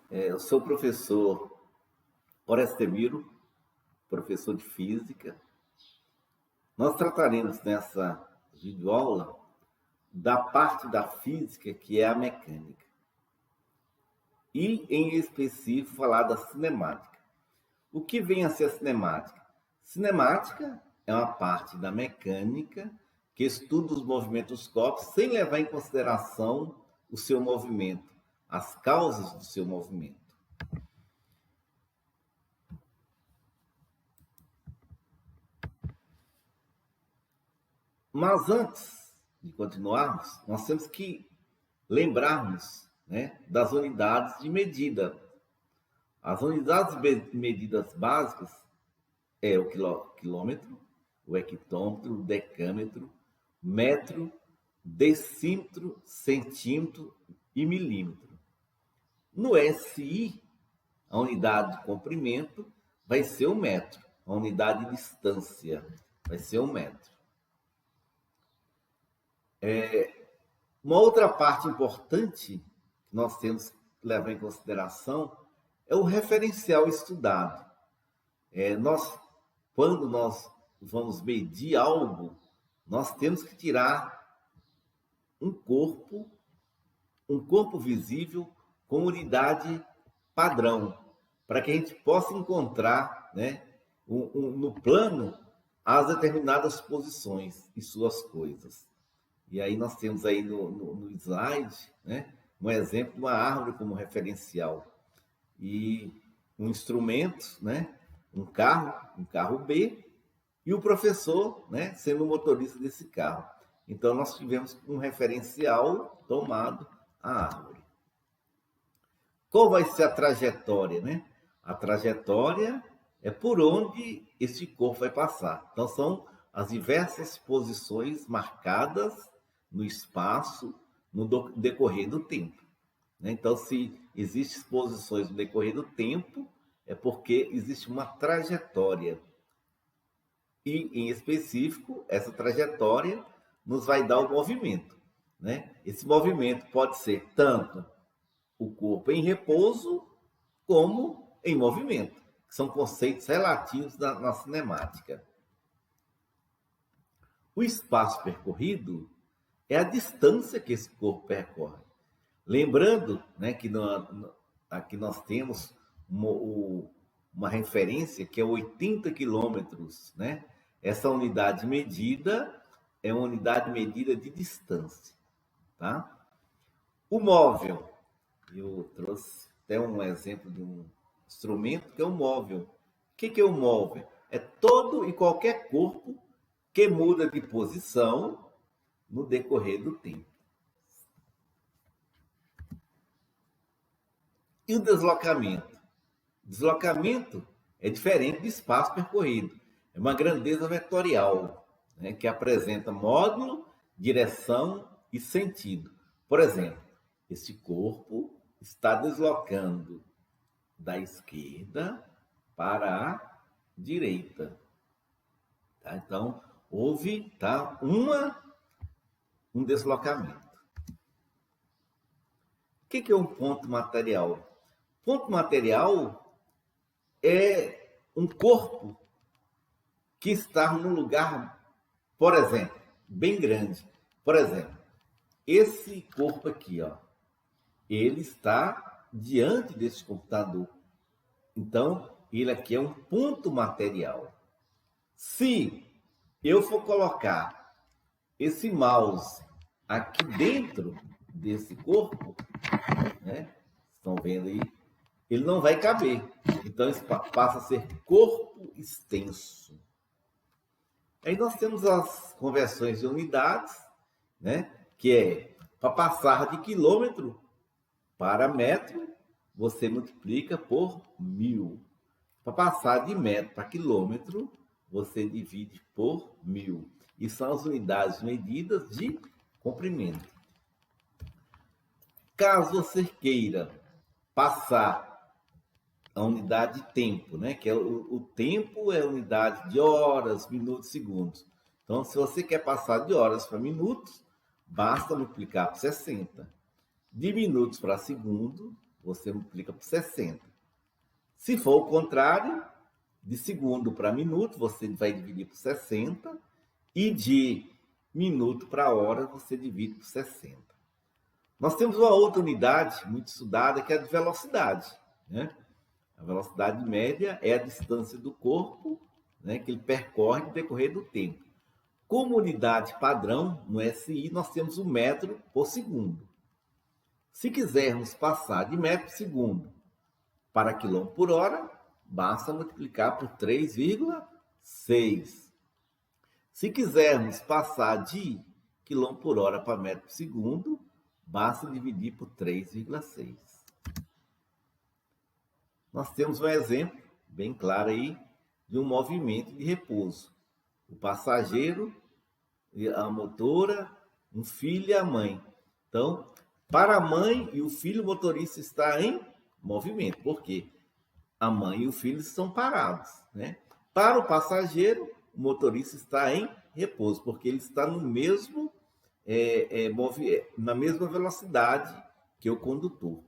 Eu sou o professor Orestemiro, professor de Física. Nós trataremos nessa videoaula da parte da física que é a mecânica. E, em específico, falar da cinemática. O que vem a ser a cinemática? Cinemática é uma parte da mecânica que estuda os movimentos dos corpos sem levar em consideração o seu movimento, as causas do seu movimento. Mas antes de continuarmos, nós temos que lembrarmos, das unidades de medida. As unidades de medidas básicas é o quilômetro, o hectômetro, o decâmetro, metro, decímetro, centímetro e milímetro. No SI, a unidade de comprimento vai ser o metro, a unidade de distância vai ser o metro. Uma outra parte importante que nós temos que levar em consideração é o referencial estudado. Quando nós vamos medir algo, nós temos que tirar um corpo visível com unidade padrão, para que a gente possa encontrar, no plano as determinadas posições e suas coisas. E aí nós temos aí no slide, um exemplo de uma árvore como referencial. E um instrumento, um carro B, e o professor, sendo o motorista desse carro. Então nós tivemos um referencial tomado a árvore. Qual vai ser a trajetória, A trajetória é por onde esse corpo vai passar. Então são as diversas posições marcadas no espaço, no decorrer do tempo. Então, se existem posições no decorrer do tempo, é porque existe uma trajetória. E, em específico, essa trajetória nos vai dar o movimento. Esse movimento pode ser tanto o corpo em repouso, como em movimento, que são conceitos relativos na cinemática. O espaço percorrido é a distância que esse corpo percorre. Lembrando, que aqui nós temos uma referência que é 80 quilômetros. Essa unidade medida é uma unidade medida de distância. Tá? O móvel, eu trouxe até um exemplo de um instrumento que é o móvel. O que é o móvel? É todo e qualquer corpo que muda de posição no decorrer do tempo. E o deslocamento? Deslocamento é diferente do espaço percorrido. É uma grandeza vetorial, que apresenta módulo, direção e sentido. Por exemplo, esse corpo está deslocando da esquerda para a direita. Tá? Então, houve um deslocamento. O que é um ponto material? Ponto material é um corpo que está num lugar, por exemplo, bem grande. Por exemplo, esse corpo aqui, ele está diante desse computador. Então, ele aqui é um ponto material. Se eu for colocar esse mouse aqui dentro desse corpo, estão vendo aí, ele não vai caber. Então, isso passa a ser corpo extenso. Aí nós temos as conversões de unidades, que é para passar de quilômetro para metro, você multiplica por 1000. Para passar de metro para quilômetro, você divide por 1000. E são as unidades medidas de comprimento. Caso você queira passar a unidade de tempo, que é o tempo é a unidade de horas, minutos, segundos. Então, se você quer passar de horas para minutos, basta multiplicar por 60. De minutos para segundo, você multiplica por 60. Se for o contrário, de segundo para minuto, você vai dividir por 60, e de minuto para hora, você divide por 60. Nós temos uma outra unidade muito estudada, que é a de velocidade, né? A velocidade média é a distância do corpo, né, que ele percorre no decorrer do tempo. Como unidade padrão, no SI, nós temos o metro por segundo. Se quisermos passar de metro por segundo para quilômetro por hora, basta multiplicar por 3,6. Se quisermos passar de quilômetro por hora para metro por segundo, basta dividir por 3,6. Nós temos um exemplo bem claro aí de um movimento de repouso. O passageiro, a motora, um filho e a mãe. Então, para a mãe e o filho, o motorista está em movimento. Por quê? A mãe e o filho estão parados, né? Para o passageiro, o motorista está em repouso, porque ele está no mesmo, na mesma velocidade que o condutor.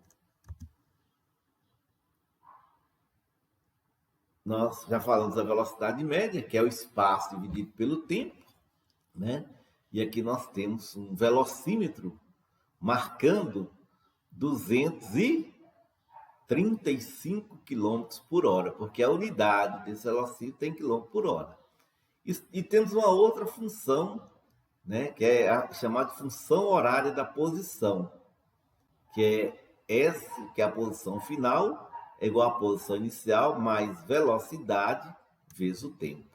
Nós já falamos da velocidade média, que é o espaço dividido pelo tempo, né? E aqui nós temos um velocímetro marcando 235 km por hora, porque a unidade desse velocímetro tem km por hora. E temos uma outra função, né, que é a chamada função horária da posição, que é S, que é a posição final, é igual à posição inicial, mais velocidade vezes o tempo.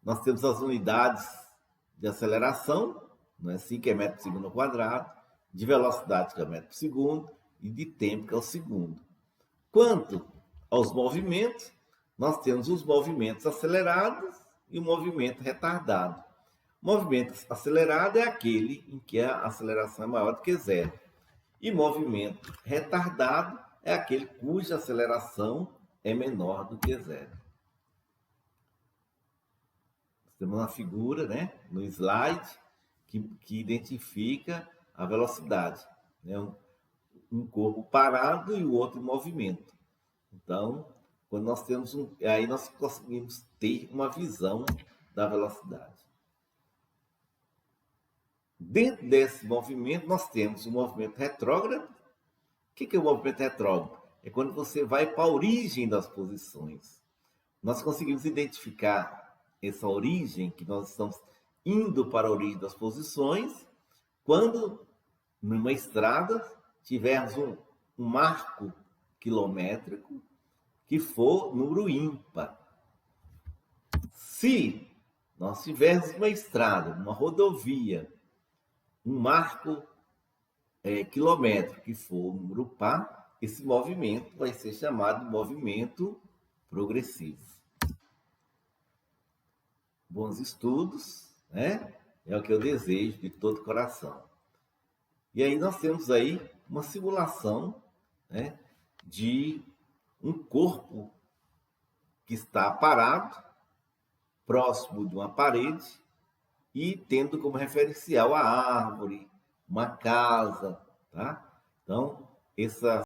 Nós temos as unidades de aceleração, não é assim, que é metro por segundo ao quadrado, de velocidade, que é metro por segundo, e de tempo, que é o segundo. Quanto aos movimentos, nós temos os movimentos acelerados e o movimento retardado. O movimento acelerado é aquele em que a aceleração é maior do que zero. E movimento retardado é aquele cuja aceleração é menor do que zero. Nós temos uma figura, né, no slide que identifica a velocidade, né? Um corpo parado e o outro em movimento. Então, quando nós temos aí nós conseguimos ter uma visão da velocidade. Dentro desse movimento, nós temos o movimento retrógrado. O que é o movimento retrógrado? É quando você vai para a origem das posições. Nós conseguimos identificar essa origem, que nós estamos indo para a origem das posições, quando, numa estrada, tivermos um marco quilométrico que for número ímpar. Se nós tivermos uma estrada, uma rodovia, um marco quilométrico que for número par, esse movimento vai ser chamado de movimento progressivo. Bons estudos, né? É o que eu desejo de todo coração. E aí nós temos aí uma simulação, né, de um corpo que está parado, próximo de uma parede, e tendo como referencial a árvore, uma casa, tá? Então, essa